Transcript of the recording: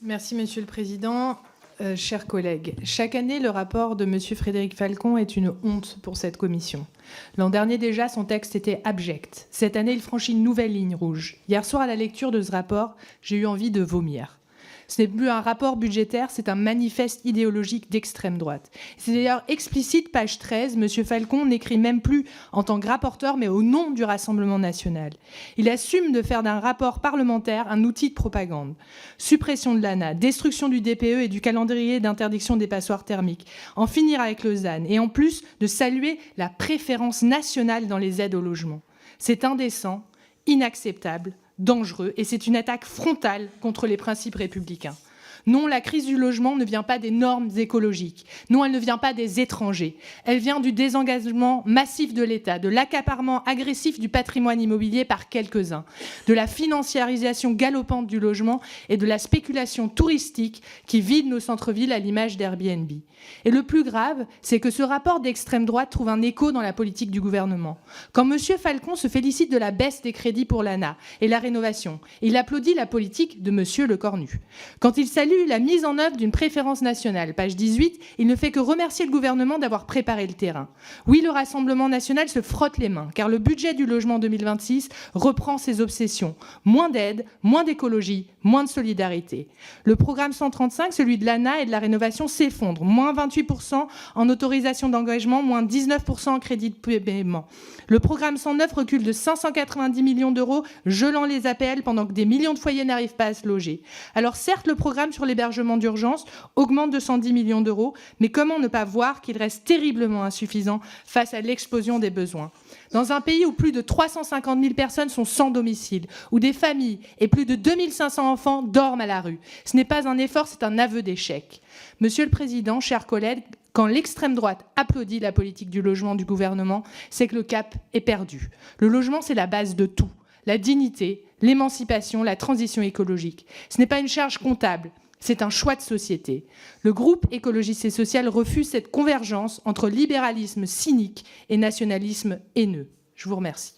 Merci, Monsieur le Président. Chers collègues, chaque année, le rapport de Monsieur Frédéric Falcon est une honte pour cette commission. L'an dernier déjà, son texte était abject. Cette année, il franchit une nouvelle ligne rouge. Hier soir, à la lecture de ce rapport, j'ai eu envie de vomir. Ce n'est plus un rapport budgétaire, c'est un manifeste idéologique d'extrême droite. C'est d'ailleurs explicite, page 13, M. Falcon n'écrit même plus en tant que rapporteur, mais au nom du Rassemblement national. Il assume de faire d'un rapport parlementaire un outil de propagande. Suppression de l'ANA, destruction du DPE et du calendrier d'interdiction des passoires thermiques, en finir avec le ZAN, et en plus de saluer la préférence nationale dans les aides au logement. C'est indécent, inacceptable, dangereux, et c'est une attaque frontale contre les principes républicains. Non, la crise du logement ne vient pas des normes écologiques. Non, elle ne vient pas des étrangers. Elle vient du désengagement massif de l'État, de l'accaparement agressif du patrimoine immobilier par quelques-uns, de la financiarisation galopante du logement et de la spéculation touristique qui vide nos centres-villes à l'image d'Airbnb. Et le plus grave, c'est que ce rapport d'extrême droite trouve un écho dans la politique du gouvernement. Quand M. Falcon se félicite de la baisse des crédits pour l'ANA et la rénovation, il applaudit la politique de M. Lecornu. Quand il salue la mise en œuvre d'une préférence nationale, page 18, il ne fait que remercier le gouvernement d'avoir préparé le terrain. Oui, le Rassemblement national se frotte les mains, car le budget du logement 2026 reprend ses obsessions. Moins d'aide, moins d'écologie, moins de solidarité. Le programme 135, celui de l'ANA et de la rénovation, s'effondre. Moins 28% en autorisation d'engagement, moins 19% en crédit de paiement. Le programme 109 recule de 590 millions d'euros, gelant les APL pendant que des millions de foyers n'arrivent pas à se loger. Alors certes, le programme sur l'hébergement d'urgence augmente de 110 millions d'euros, mais comment ne pas voir qu'il reste terriblement insuffisant face à l'explosion des besoins? Dans un pays où plus de 350 000 personnes sont sans domicile, où des familles et plus de 2500 enfants dorment à la rue, ce n'est pas un effort, c'est un aveu d'échec. Monsieur le Président, chers collègues, quand l'extrême droite applaudit la politique du logement du gouvernement, c'est que le cap est perdu. Le logement, c'est la base de tout. La dignité, l'émancipation, la transition écologique. Ce n'est pas une charge comptable, c'est un choix de société. Le groupe écologiste et social refuse cette convergence entre libéralisme cynique et nationalisme haineux. Je vous remercie.